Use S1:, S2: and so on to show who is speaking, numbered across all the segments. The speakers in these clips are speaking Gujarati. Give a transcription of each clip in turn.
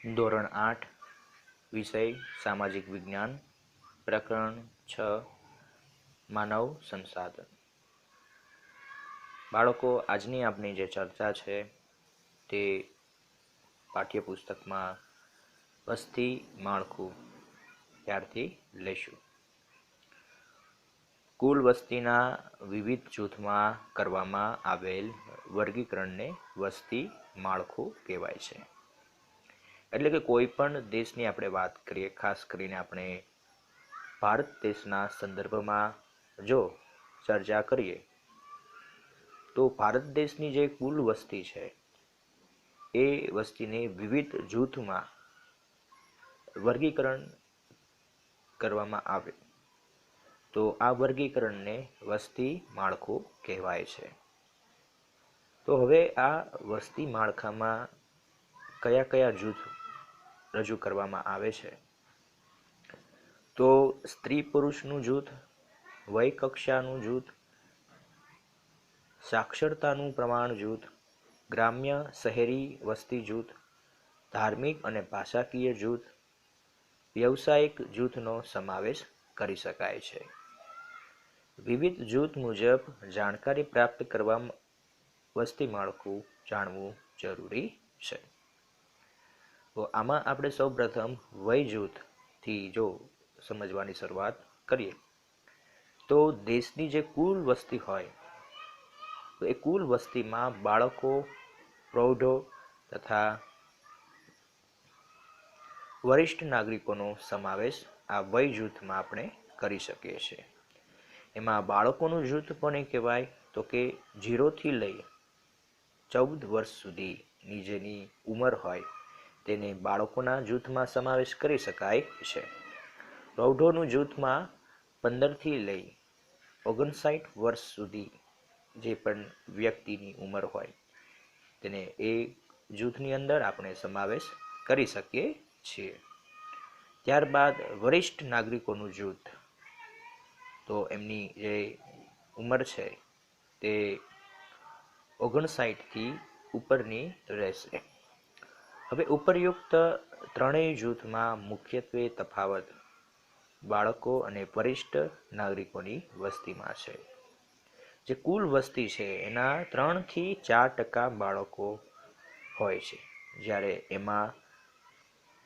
S1: ધોરણ 8 વિષય સામાજિક વિજ્ઞાન પ્રકરણ 6 માનવ સંસાધન. બાળકો, આજની આપણી જે ચર્ચા છે તે પાઠ્યપુસ્તકમાં વસ્તી માળખું ત્યારથી લઈશું. કુલ વસ્તીના વિવિધ જૂથમાં કરવામાં આવેલ વર્ગીકરણને વસ્તી માળખું કહેવાય છે. એટલે કે કોઈ પણ દેશની આપણે વાત કરીએ, ખાસ કરીને આપણે ભારત દેશના સંદર્ભમાં જો ચર્ચા કરીએ તો ભારત દેશની જે કુલ વસ્તી છે એ વસ્તીને વિવિધ જૂથમાં વર્ગીકરણ કરવામાં આવે તો આ વર્ગીકરણને વસ્તી માળખું કહેવાય છે. તો હવે આ વસ્તી માળખામાં કયા કયા જૂથ રજૂ કરવામાં આવે છે? તો સ્ત્રી પુરુષનું જૂથ, વય કક્ષાનું જૂથ, સાક્ષરતાનું પ્રમાણ જૂથ, ગ્રામ્ય શહેરી વસ્તી જૂથ, ધાર્મિક અને ભાષાકીય જૂથ, વ્યવસાયિક જૂથનો સમાવેશ કરી શકાય છે. વિવિધ જૂથ મુજબ જાણકારી પ્રાપ્ત કરવા વસ્તી માળખું જાણવું જરૂરી છે. તો આમાં આપણે સૌપ્રથમ વય જૂથથી જો સમજવાની શરૂઆત કરીએ તો દેશની જે કુલ વસ્તી હોય તો એ કુલ વસ્તીમાં બાળકો, પ્રૌઢો તથા વરિષ્ઠ નાગરિકોનો સમાવેશ આ વય જૂથમાં આપણે કરી શકીએ છીએ. એમાં બાળકોનું જૂથ કોને કહેવાય? તો કે 0થી લઈ 14 વર્ષ સુધીની જેની ઉંમર હોય તેને બાળકોના જૂથમાં સમાવેશ કરી શકાય છે. પ્રૌઢોનું જૂથમાં 15થી લઈ 59 વર્ષ સુધી જે પણ વ્યક્તિની ઉંમર હોય તેને એ જૂથની અંદર આપણે સમાવેશ કરી શકીએ છીએ. ત્યારબાદ વરિષ્ઠ નાગરિકોનું જૂથ, તો એમની જે ઉંમર છે તે 59થી ઉપરની રહેશે. હવે ઉપરયુક્ત ત્રણેય જૂથમાં મુખ્યત્વે તફાવત બાળકો અને વરિષ્ઠ નાગરિકોની વસ્તીમાં છે. જે કુલ વસ્તી છે એના 3થી 4% બાળકો હોય છે, જ્યારે એમાં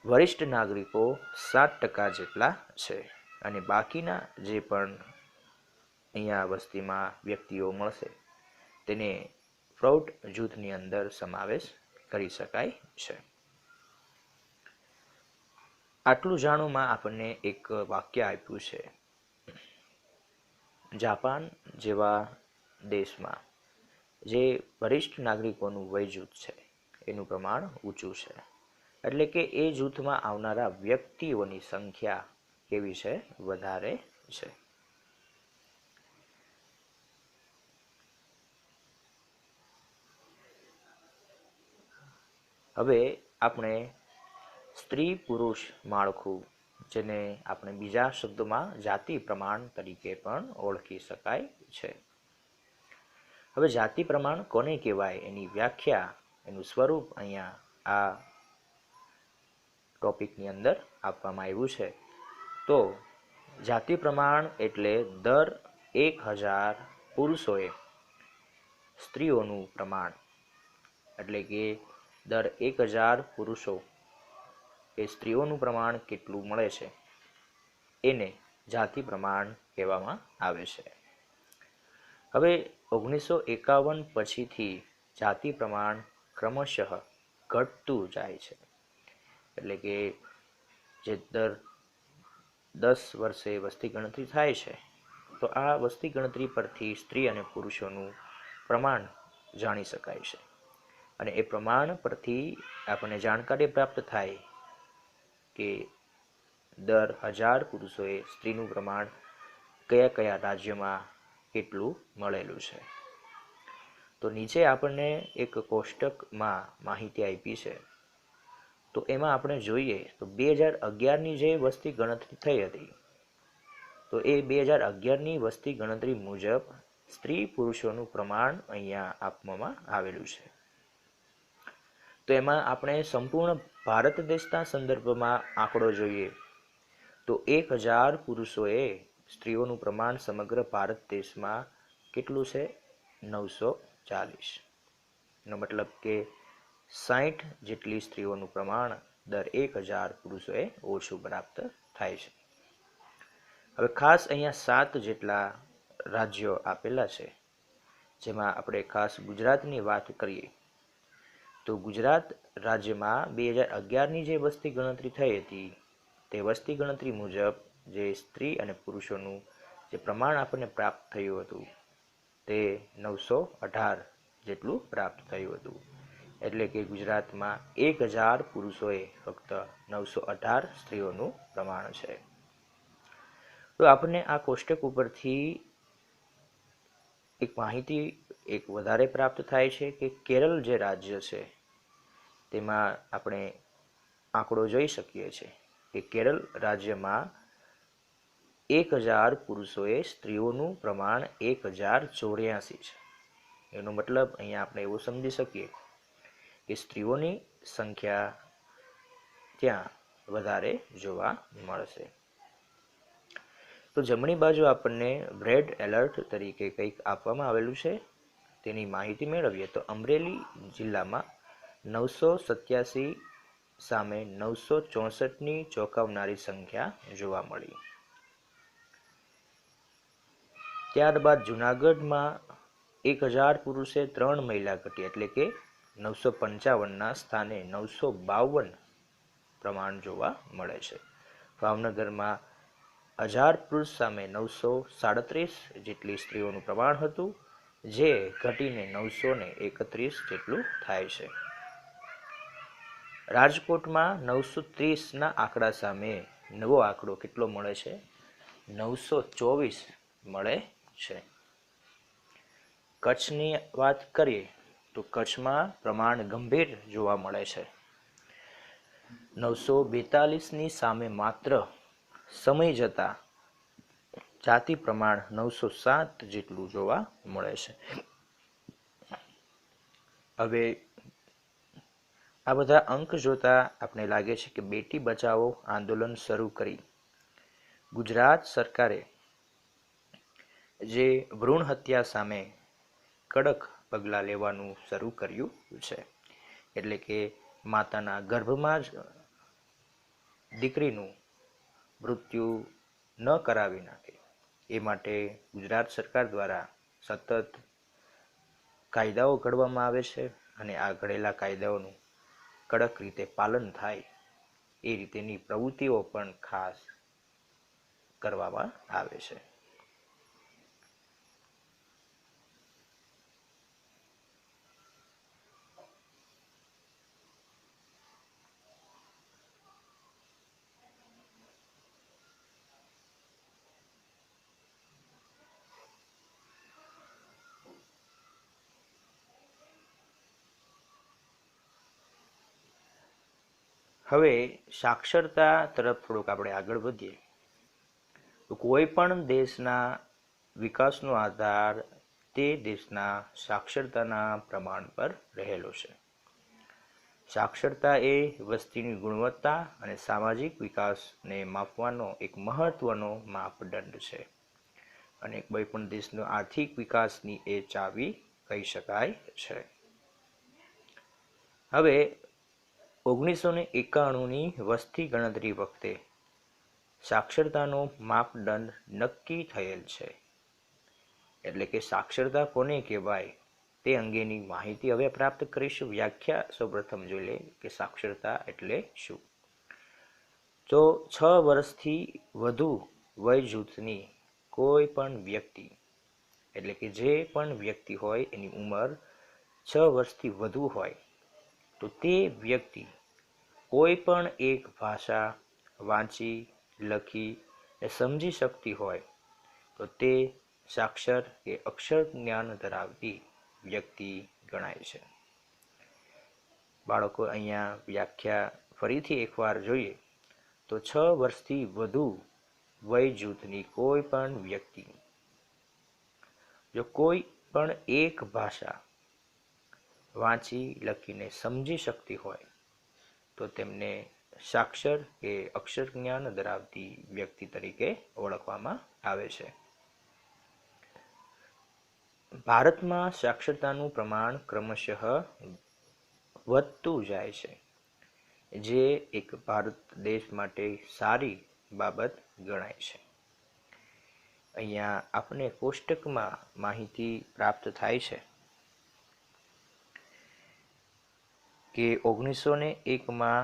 S1: વરિષ્ઠ નાગરિકો 7% જેટલા છે અને બાકીના જે પણ અહીંયા વસ્તીમાં વ્યક્તિઓ મળશે તેને પ્રૌઢ જૂથની અંદર સમાવેશ કરી શકાય છે. આટલું જાણવામાં આપણને એક વાક્ય આપ્યું છે. જાપાન જેવા દેશમાં જે વરિષ્ઠ નાગરિકોનું વય જૂથ છે એનું પ્રમાણ ઊંચું છે. એટલે કે એ જૂથમાં આવનારા વ્યક્તિઓની સંખ્યા કેવી છે? વધારે છે. હવે આપણે સ્ત્રી પુરુષ માળખું, જેને આપણે બીજા શબ્દોમાં જાતિ પ્રમાણ તરીકે પણ ઓળખી શકાય છે. હવે જાતિ પ્રમાણ કોને કહેવાય એની વ્યાખ્યા, એનું સ્વરૂપ અહીંયા આ ટોપિકની અંદર આપવામાં આવ્યું છે. તો જાતિ પ્રમાણ એટલે દર 1000 પુરુષોએ સ્ત્રીઓનું પ્રમાણ, એટલે કે દર 1000 પુરુષો એ સ્ત્રીઓનું પ્રમાણ કેટલું મળે છે એને જાતિ પ્રમાણ કહેવામાં આવે છે. હવે 1951 પછીથી જાતિ પ્રમાણ ક્રમશઃ ઘટતું જાય છે. એટલે કે જે દર 10 વર્ષે વસ્તી ગણતરી થાય છે તો આ વસ્તી ગણતરી પરથી સ્ત્રી અને પુરુષોનું પ્રમાણ જાણી શકાય છે અને એ પ્રમાણ પરથી આપણને જાણકારી પ્રાપ્ત થાય કે દર 1000 પુરુષોએ સ્ત્રીનું પ્રમાણ કયા કયા રાજ્યમાં કેટલું મળેલું છે. તો નીચે આપણને એક કોષ્ટકમાં માહિતી આપી છે. તો એમાં આપણે જોઈએ તો 2011ની જે વસ્તી ગણતરી થઈ હતી તો એ 2011ની વસ્તી ગણતરી મુજબ સ્ત્રી પુરુષોનું પ્રમાણ અહીંયા આપવામાં આવેલું છે. તો એમાં આપણે સંપૂર્ણ ભારત દેશના સંદર્ભમાં આંકડો જોઈએ તો 1000 પુરુષોએ સ્ત્રીઓનું પ્રમાણ સમગ્ર ભારત દેશમાં કેટલું છે? 940. એનો મતલબ કે 60 જેટલી સ્ત્રીઓનું પ્રમાણ દર 1000 પુરુષોએ ઓછું પ્રાપ્ત થાય છે. હવે ખાસ અહીંયા 7 જેટલા રાજ્યો આપેલા છે, જેમાં આપણે ખાસ ગુજરાતની વાત કરીએ તો ગુજરાત રાજ્યમાં 2011ની જે વસ્તી ગણતરી થઈ હતી તે વસ્તી ગણતરી મુજબ જે સ્ત્રી અને પુરુષોનું જે પ્રમાણ આપણને પ્રાપ્ત થયું હતું તે 918 જેટલું પ્રાપ્ત થયું હતું. એટલે કે ગુજરાતમાં 1000 પુરુષોએ ફક્ત 918 સ્ત્રીઓનું પ્રમાણ છે. તો આપણને આ કોષ્ટક ઉપરથી એક માહિતી એક વધારે પ્રાપ્ત થાય છે કે કેરળ જે રાજ્ય છે તેમાં આપણે આંકડો જોઈ શકીએ છીએ કે કેરળ રાજ્યમાં 1000 પુરુષોએ સ્ત્રીઓનું પ્રમાણ 1084 છે. એનો મતલબ અહીંયા આપણે એવું સમજી શકીએ કે સ્ત્રીઓની સંખ્યા ત્યાં વધારે જોવા મળશે. તો જમણી બાજુ આપણને રેડ એલર્ટ તરીકે કંઈક આપવામાં આવેલું છે, તેની માહિતી મેળવીએ તો અમરેલી જિલ્લામાં 987 સામે 964ની ચોંકાવનારી સંખ્યા જોવા મળી. ત્યારબાદ જુનાગઢમાં 1000 પુરુષે 3 મહિલા ઘટી એટલે કે 955ના સ્થાને 952 પ્રમાણ જોવા મળે છે. ભાવનગરમાં 1000 પુરુષ સામે 937 જેટલી સ્ત્રીઓનું પ્રમાણ હતું, જે ઘટીને 931 જેટલું થાય છે. રાજકોટમાં 930ના આંકડા સામે નવો આંકડો કેટલો મળે છે? 924 મળે છે. કચ્છની વાત કરીએ તો કચ્છમાં પ્રમાણ ગંભીર જોવા મળે છે. 942ની સામે માત્ર સમય જતા જાતિ પ્રમાણ 907 જેટલું જોવા મળે છે. હવે આ બધા અંક જોતા આપણે લાગે છે કે બેટી બચાવો આંદોલન શરૂ કરી ગુજરાત સરકારે જે ભ્રૂણ હત્યા સામે કડક પગલાં લેવાનું શરૂ કર્યું છે. એટલે કે માતાના ગર્ભમાં જ દીકરીનું મૃત્યુ ન કરાવી નાખે એ માટે ગુજરાત સરકાર દ્વારા સતત કાયદાઓ ઘડવામાં આવે છે અને આ ઘડેલા કાયદાઓનું કડક રીતે પાલન થાય એ રીતેની પ્રવૃત્તિઓ પણ ખાસ કરવામાં આવે છે. હવે સાક્ષરતા તરફ થોડુંક આપણે આગળ વધીએ તો કોઈ પણ દેશના વિકાસનો આધાર તે દેશના સાક્ષરતાના પ્રમાણ પર રહેલો છે. સાક્ષરતા એ વસ્તીની ગુણવત્તા અને સામાજિક વિકાસને માપવાનો એક મહત્વનો માપદંડ છે અને કોઈ પણ દેશનો આર્થિક વિકાસની એ ચાવી કહી શકાય છે. હવે 1991ની વસ્તી ગણતરી વખતે સાક્ષરતાનો માપદંડ નક્કી થયેલ છે. એટલે કે સાક્ષરતા કોને કહેવાય તે અંગેની માહિતી હવે પ્રાપ્ત કરીશું. વ્યાખ્યા સૌપ્રથમ જોઈ લે કે સાક્ષરતા એટલે શું. તો 6 વર્ષથી વધુ વય જૂથની કોઈ પણ વ્યક્તિ એટલે કે જે પણ વ્યક્તિ હોય એની ઉંમર 6 વર્ષથી વધુ હોય તો તે વ્યક્તિ કોઈ પણ એક ભાષા વાંચી લખી ને સમજી શકતી હોય તો તે સાક્ષર કે અક્ષર જ્ઞાન ધરાવતી વ્યક્તિ ગણાય છે. બાળકો અહીંયા વ્યાખ્યા ફરીથી એકવાર જોઈએ તો 6 વર્ષથી વધુ વય જૂથની કોઈ પણ વ્યક્તિ જો કોઈ પણ એક ભાષા વાંચી લખીને સમજી શકતી હોય તો તેમને સાક્ષર કે અક્ષર જ્ઞાન ધરાવતી વ્યક્તિ તરીકે ઓળખવામાં આવે છે. ભારતમાં સાક્ષરતાનું પ્રમાણ ક્રમશઃ વધતું જાય છે, જે એક ભારત દેશ માટે સારી બાબત ગણાય છે. અહીંયા આપણે કોષ્ટકમાં માહિતી પ્રાપ્ત થાય છે કે 1901માં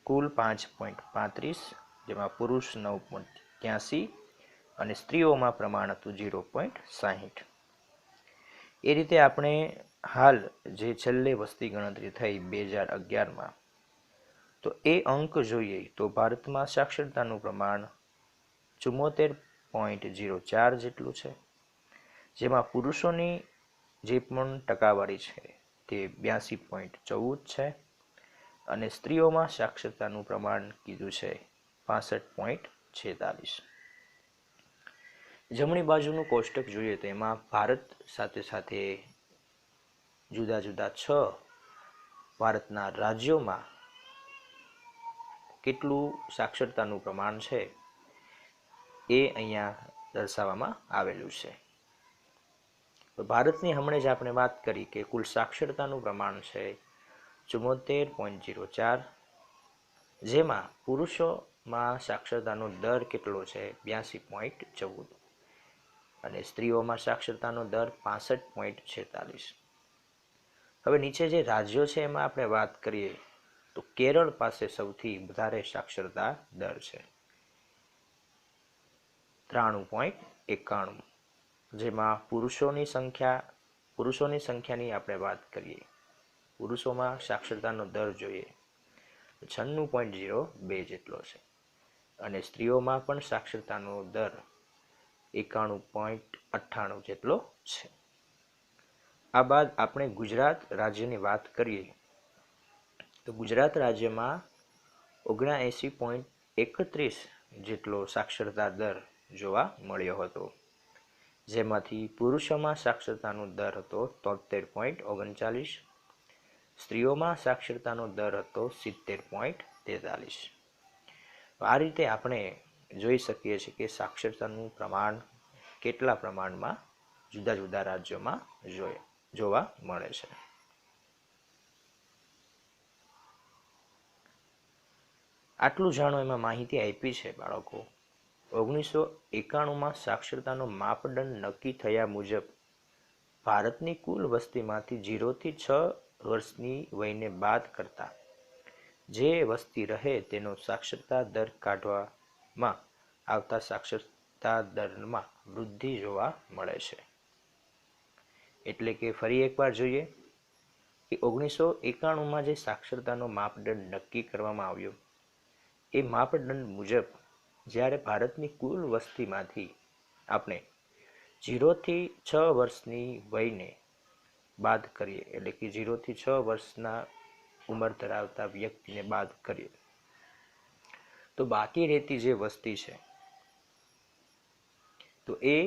S1: કુલ 5.35, જેમાં પુરુષ 9.83 અને સ્ત્રીઓમાં પ્રમાણ હતું 0.60. એ રીતે આપણે હાલ જે છેલ્લે વસ્તી ગણતરી થઈ 2011માં, તો એ અંક જોઈએ તો ભારતમાં સાક્ષરતાનું પ્રમાણ 74.04 જેટલું છે, જેમાં પુરુષોની જે પણ ટકાવારી છે તે 82.14 છે અને સ્ત્રીઓમાં સાક્ષરતાનું પ્રમાણ કીધું છે 65.46. જમણી બાજુનું કોષ્ટક જોઈએ તો એમાં ભારત સાથે સાથે જુદા જુદા 6 ભારતના રાજ્યોમાં કેટલું સાક્ષરતાનું પ્રમાણ છે એ અહીંયા દર્શાવવામાં આવેલું છે. ભારતની હમણાં જ આપણે વાત કરી કે કુલ સાક્ષરતાનું પ્રમાણ છે 74.04, જેમાં પુરુષોમાં સાક્ષરતાનો દર કેટલો છે 82.14 અને સ્ત્રીઓમાં સાક્ષરતાનો દર 65.46. હવે નીચે જે રાજ્યો છે એમાં આપણે વાત કરીએ તો કેરળ પાસે સૌથી વધારે સાક્ષરતા દર છે 93.91, જેમાં પુરુષોની સંખ્યાની આપણે વાત કરીએ, પુરુષોમાં સાક્ષરતાનો દર જોઈએ 96.02 જેટલો છે અને સ્ત્રીઓમાં પણ સાક્ષરતાનો દર 91.98 જેટલો છે. આ બાદ આપણે ગુજરાત રાજ્યની વાત કરીએ તો ગુજરાત રાજ્યમાં 79.31 જેટલો સાક્ષરતા દર જોવા મળ્યો હતો, જેમાંથી પુરુષોમાં સાક્ષરતાનો દર હતો 73.39, સ્ત્રીઓમાં સાક્ષરતાનો દર હતો 70.43. આ રીતે આપણે જોઈ શકીએ છીએ કે સાક્ષરતાનું પ્રમાણ કેટલા પ્રમાણમાં જુદા જુદા રાજ્યોમાં જોવા મળે છે. આટલું જાણો એમાં માહિતી આપી છે બાળકો. 1991માં સાક્ષરતાનો માપદંડ નક્કી થયા મુજબ ભારતની કુલ વસ્તીમાંથી 0 થી 6 વર્ષની વયને બાદ કરતા જે વસ્તી રહે તેનો સાક્ષરતા દર કાઢવામાં આવતા સાક્ષરતા દરમાં વૃદ્ધિ જોવા મળે છે. એટલે કે ફરી એકવાર જોઈએ કે 1991માં જે સાક્ષરતાનો માપદંડ નક્કી કરવામાં આવ્યો એ માપદંડ મુજબ જ્યારે ભારતની કુલ વસ્તીમાંથી આપણે 0 થી 6 વર્ષની વયને બાદ કરીએ, એટલે કે 0 થી 6 વર્ષના ઉંમર ધરાવતા વ્યક્તિને બાદ કરીએ તો બાકી રહેતી જે વસ્તી છે તો એ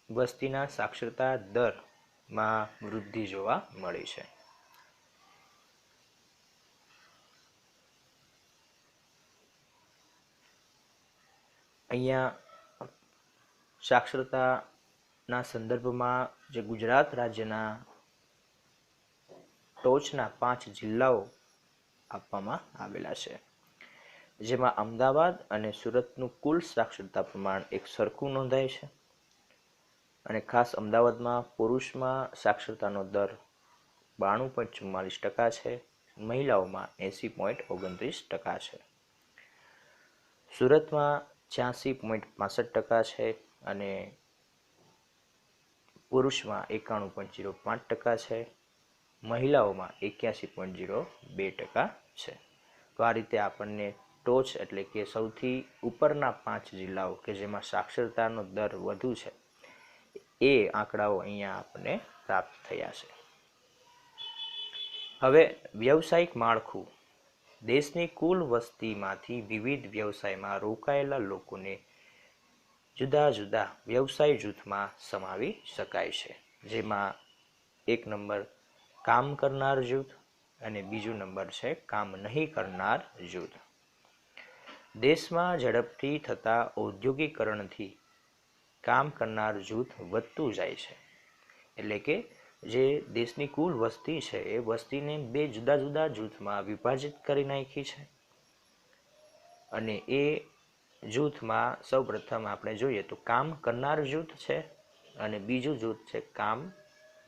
S1: વસ્તીના સાક્ષરતા દરમાં વૃદ્ધિ જોવા મળી છે. અહીંયા સાક્ષરતાના સંદર્ભમાં જે ગુજરાત રાજ્યના ટોચના 5 જિલ્લાઓ આપવામાં આવેલા છે, જેમાં અમદાવાદ અને સુરતનું કુલ સાક્ષરતા પ્રમાણ એક સરખું નોંધાય છે અને ખાસ અમદાવાદમાં પુરુષમાં સાક્ષરતાનો દર 92.44% છે, મહિલાઓમાં 80.29% છે. સુરતમાં 86.65% છે અને પુરુષમાં 91.05% છે, મહિલાઓમાં 81.02% છે. તો આ રીતે આપણને ટોચ એટલે કે સૌથી ઉપરના 5 જિલ્લાઓ કે જેમાં સાક્ષરતાનો દર વધુ છે એ આંકડાઓ અહીંયા આપણને પ્રાપ્ત થયા છે. હવે વ્યવસાયિક માળખું. દેશની કુલ વસ્તીમાંથી વિવિધ વ્યવસાયમાં રોકાયેલા લોકોને જુદા જુદા વ્યવસાય જૂથમાં સમાવી શકાય છે, જેમાં 1 નંબર કામ કરનાર જૂથ અને બીજું નંબર છે કામ નહીં કરનાર જૂથ. દેશમાં ઝડપથી થતા ઔદ્યોગિકરણથી કામ કરનાર જૂથ વધતું જાય છે. એટલે કે જે દેશની કુલ વસ્તી છે એ વસ્તીને બે જુદા જુદા જૂથમાં વિભાજિત કરી નાખી છે. અને એ જૂથમાં સૌપ્રથમ આપણે જોઈએ તો કામ કરનાર જૂથ છે અને બીજું જૂથ છે કામ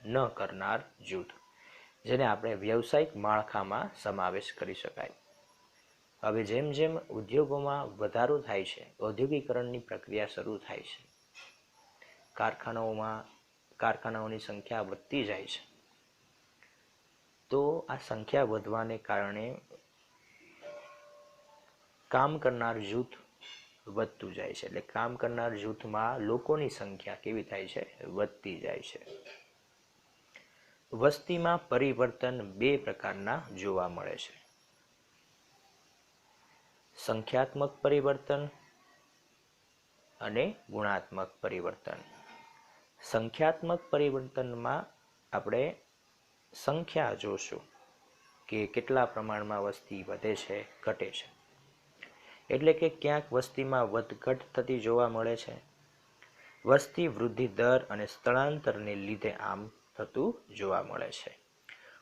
S1: ન કરનાર જૂથ, જેને આપણે વ્યવસાયિક માળખામાં સમાવેશ કરી શકાય. હવે જેમ જેમ ઉદ્યોગોમાં વધારો થાય છે, ઔદ્યોગિકરણની પ્રક્રિયા શરૂ થાય છે, કારખાનાઓની સંખ્યા વધતી જાય છે, તો આ સંખ્યા વધવાને કારણે કામ કરનાર જૂથ વધતું જાય છે. એટલે કામ કરનાર જૂથમાં લોકોની સંખ્યા કેવી થાય છે? વધતી જાય છે. વસ્તીમાં પરિવર્તન બે પ્રકારના જોવા મળે છે: સંખ્યાત્મક પરિવર્તન અને ગુણાત્મક પરિવર્તન. સંખ્યાત્મક પરિવર્તનમાં આપણે સંખ્યા જોશું કે કેટલા પ્રમાણમાં વસ્તી વધે છે, ઘટે છે. એટલે કે ક્યાંક વસ્તીમાં વધઘટ થતી જોવા મળે છે. વસ્તી વૃદ્ધિ દર અને સ્થળાંતરને લીધે આમ થતું જોવા મળે છે.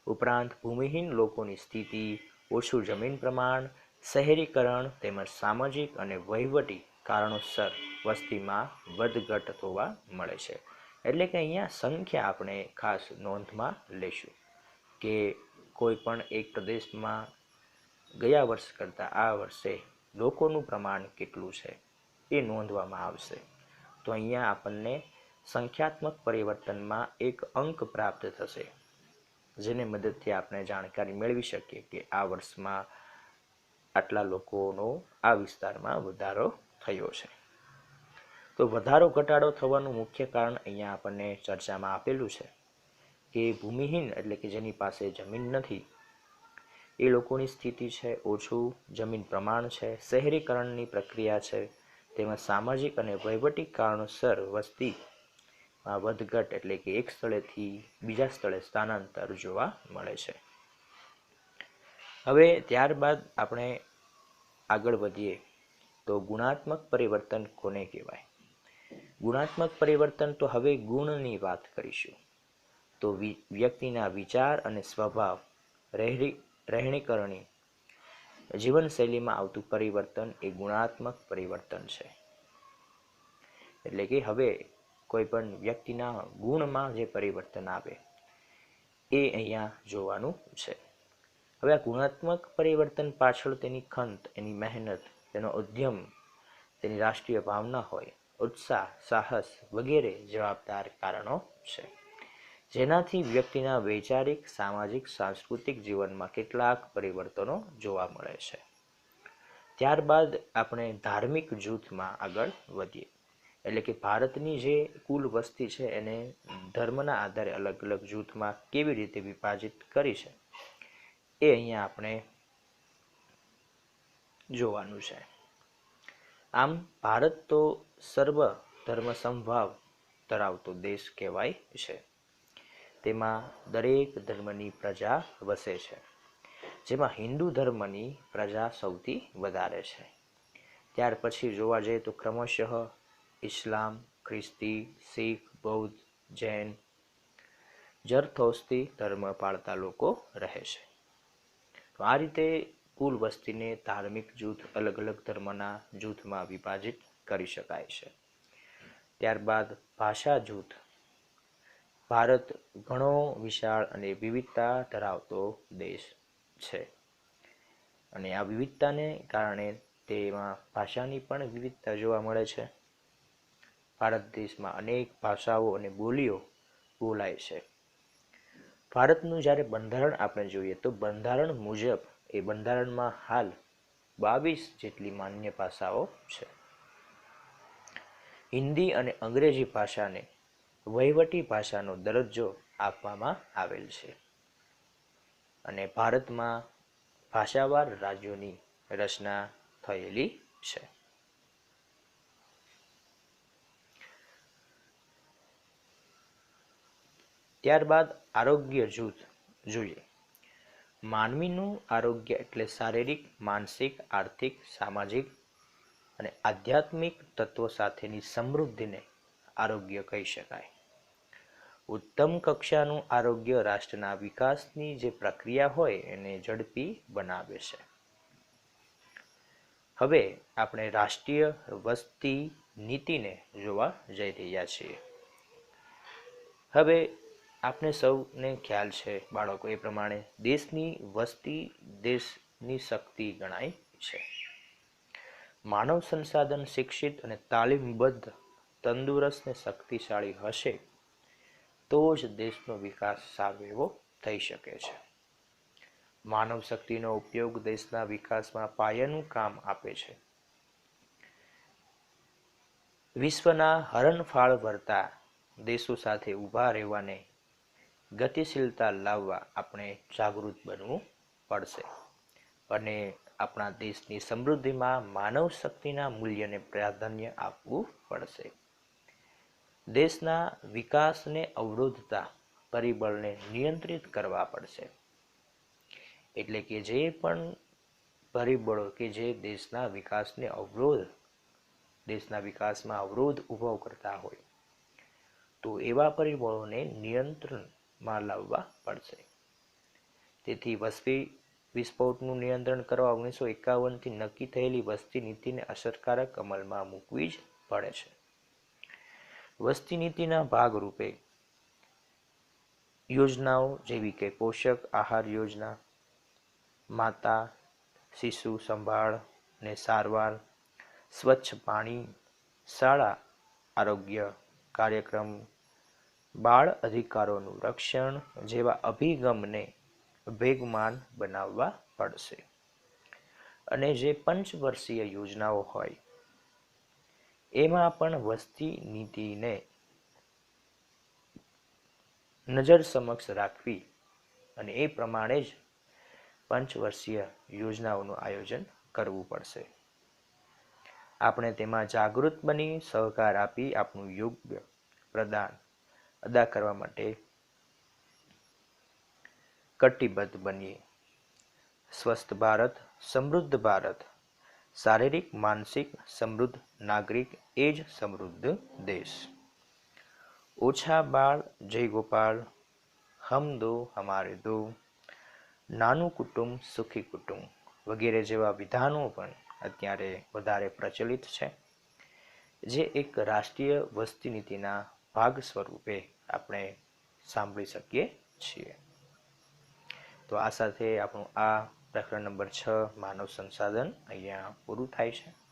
S1: ઉપરાંત ભૂમિહીન લોકોની સ્થિતિ, ઓછું જમીન પ્રમાણ, શહેરીકરણ તેમજ સામાજિક અને વહીવટી કારણોસર વસ્તીમાં વધઘટ જોવા મળે છે. એટલે કે અહીંયા સંખ્યા આપણે ખાસ નોંધમાં લેશું કે કોઈ પણ એક પ્રદેશમાં ગયા વર્ષ કરતાં આ વર્ષે લોકોનું પ્રમાણ કેટલું છે એ નોંધવામાં આવશે. તો અહીંયા આપણને સંખ્યાત્મક પરિવર્તનમાં એક અંક પ્રાપ્ત થશે, જેને મદદથી આપણે જાણકારી મેળવી શકીએ કે આ વર્ષમાં આટલા લોકોનો આ વિસ્તારમાં વધારો થયો છે. તો વધારો ઘટાડો થવાનું મુખ્ય કારણ અહીંયા આપણને ચર્ચામાં આપેલું છે કે ભૂમિહીન એટલે કે જેની પાસે જમીન નથી એ લોકોની સ્થિતિ છે, ઓછું જમીન પ્રમાણ છે, શહેરીકરણની પ્રક્રિયા છે, તેમજ સામાજિક અને વહીવટી કારણોસર વસ્તીમાં વધઘટ એટલે કે એક સ્થળેથી બીજા સ્થળે સ્થાનાંતર જોવા મળે છે. હવે ત્યારબાદ આપણે આગળ વધીએ તો ગુણાત્મક પરિવર્તન કોને કહેવાય? ગુણાત્મક પરિવર્તન તો હવે ગુણની વાત કરીશું. તો વ્યક્તિના વિચાર અને સ્વભાવ, રહેણીકરણી, જીવનશૈલીમાં આવતું પરિવર્તન એ ગુણાત્મક પરિવર્તન છે. એટલે કે હવે કોઈ પણ વ્યક્તિના ગુણમાં જે પરિવર્તન આવે એ અહીંયા જોવાનું છે. હવે આ ગુણાત્મક પરિવર્તન પાછળ તેની ખંત, એની મહેનત, તેનો ઉદ્યમ, તેની રાષ્ટ્રીય ભાવના હોય, ઉત્સાહ, સાહસ વગેરે જવાબદાર કારણો છે, જેનાથી વ્યક્તિના વૈચારિક, સામાજિક, સાંસ્કૃતિક જીવનમાં કેટલાક પરિવર્તનો જોવા મળે છે. ત્યારબાદ આપણે ધાર્મિક જૂથમાં આગળ વધીએ. એટલે કે ભારતની જે કુલ વસ્તી છે એને ધર્મના આધારે અલગ અલગ જૂથમાં કેવી રીતે વિભાજિત કરી છે એ અહીંયા આપણે જોવાનું છે. આમ ભારત તો સર્વ ધર્મ સમભાવ ધરાવતો દેશ કહેવાય છે. તેમાં દરેક ધર્મની પ્રજા વસે છે, જેમાં હિન્દુ ધર્મની પ્રજા સૌથી વધારે છે. ત્યાર પછી જોવા જઈએ તો ક્રમશઃ ઇસ્લામ, ખ્રિસ્તી, શીખ, બૌદ્ધ, જૈન, જરથોસ્તી ધર્મ પાળતા લોકો રહે છે. તો આ રીતે કુલ વસ્તીને ધાર્મિક જૂથ અલગ અલગ ધર્મના જૂથમાં વિભાજિત કરી શકાય છે. ત્યારબાદ ભાષા જૂથ. ભારત ઘણો વિશાળ અને વિવિધતા ધરાવતો દેશ છે અને આ વિવિધતાને કારણે તેમાં ભાષાની પણ વિવિધતા જોવા મળે છે. ભારત દેશમાં અનેક ભાષાઓ અને બોલીઓ બોલાય છે. ભારતનું જ્યારે બંધારણ આપણે જોઈએ તો બંધારણ મુજબ એ બંધારણમાં હાલ 22 જેટલી માન્ય ભાષાઓ છે. હિન્દી અને અંગ્રેજી ભાષાને વહીવટી ભાષાનો દરજ્જો આપવામાં આવેલ છે અને ભારતમાં ભાષાવાર રાજ્યોની રચના થયેલી છે. ત્યારબાદ આરોગ્ય જૂથ જોઈએ. માનવીનું આરોગ્ય એટલે શારીરિક, માનસિક, આર્થિક, સામાજિક અને આધ્યાત્મિક તત્વો સાથેની સમૃદ્ધિને આરોગ્ય કહી શકાય. ઉત્તમ કક્ષાનું આરોગ્ય રાષ્ટ્રના વિકાસની જે પ્રક્રિયા હોય એને ઝડપી બનાવે છે. હવે આપણે રાષ્ટ્રીય વસ્તી નીતિને જોવા જઈ રહ્યા છીએ. હવે આપણે સૌને ખ્યાલ છે બાળકો એ પ્રમાણે દેશની વસ્તી દેશની શક્તિ ગણાય છે. માનવ સંસાધન શિક્ષિત અને તાલીમબદ્ધ, તંદુરસ્ત અને શક્તિશાળી હશે તો જ દેશનો વિકાસ સારો એવો થઈ શકે છે. માનવ શક્તિનો ઉપયોગ દેશના વિકાસમાં પાયાનું કામ આપે છે. વિશ્વના હરણફાળ ભરતા દેશો સાથે ઊભા રહેવાને ગતિશીલતા લાવવા આપણે જાગૃત બનવું પડશે અને આપણા દેશની સમૃદ્ધિમાં માનવ શક્તિના મૂલ્યને પ્રાધાન્ય આપવું પડશે. દેશના વિકાસને અવરોધતા પરિબળને નિયંત્રિત કરવા પડશે. એટલે કે જે પણ પરિબળો કે જે દેશના વિકાસમાં અવરોધ ઊભો કરતા હોય તો એવા પરિબળોને નિયંત્રણમાં લાવવા પડશે. તેથી વસ્તી વિસ્ફોટનું નિયંત્રણ કરવા 1951થી નક્કી થયેલી વસ્તી નીતિને અસરકારક અમલમાં મૂકવી જ પડે છે. વસ્તી નીતિના ભાગરૂપે યોજનાઓ જેવી કે પોષક આહાર યોજના, માતા શિશુ સંભાળ ને સારવાર, સ્વચ્છ પાણી, શાળા આરોગ્ય કાર્યક્રમ, બાળ અધિકારોનું રક્ષણ જેવા અભિગમને વેગમાન બનાવવા પડશે. અને જે પંચવર્ષીય યોજનાઓ હોય એમાં પણ વસ્તી નીતિને નજર સમક્ષ રાખવી અને એ પ્રમાણે જ પંચવર્ષીય યોજનાઓનું આયોજન કરવું પડશે. આપણે તેમાં જાગૃત બની સહકાર આપી આપણું યોગ્ય પ્રદાન અદા કરવા માટે કટિબદ્ધ બનીએ. સ્વસ્થ ભારત, સમૃદ્ધ ભારત, શારીરિક માનસિક સમૃદ્ધ નાગરિક એ જ સમૃદ્ધ દેશ. ઓછા બાળ જય ગોપાલ, હમ દો હમારે દો, નાનું કુટુંબ સુખી કુટુંબ વગેરે જેવા વિધાનો પણ અત્યારે વધારે પ્રચલિત છે, જે એક રાષ્ટ્રીય વસ્તી નીતિના ભાગ સ્વરૂપે આપણે સાંભળી શકીએ છીએ. તો આ સાથે આપણું આ પ્રકરણ નંબર 6 માનવ સંસાધન અહીંયા પૂરું થાય છે.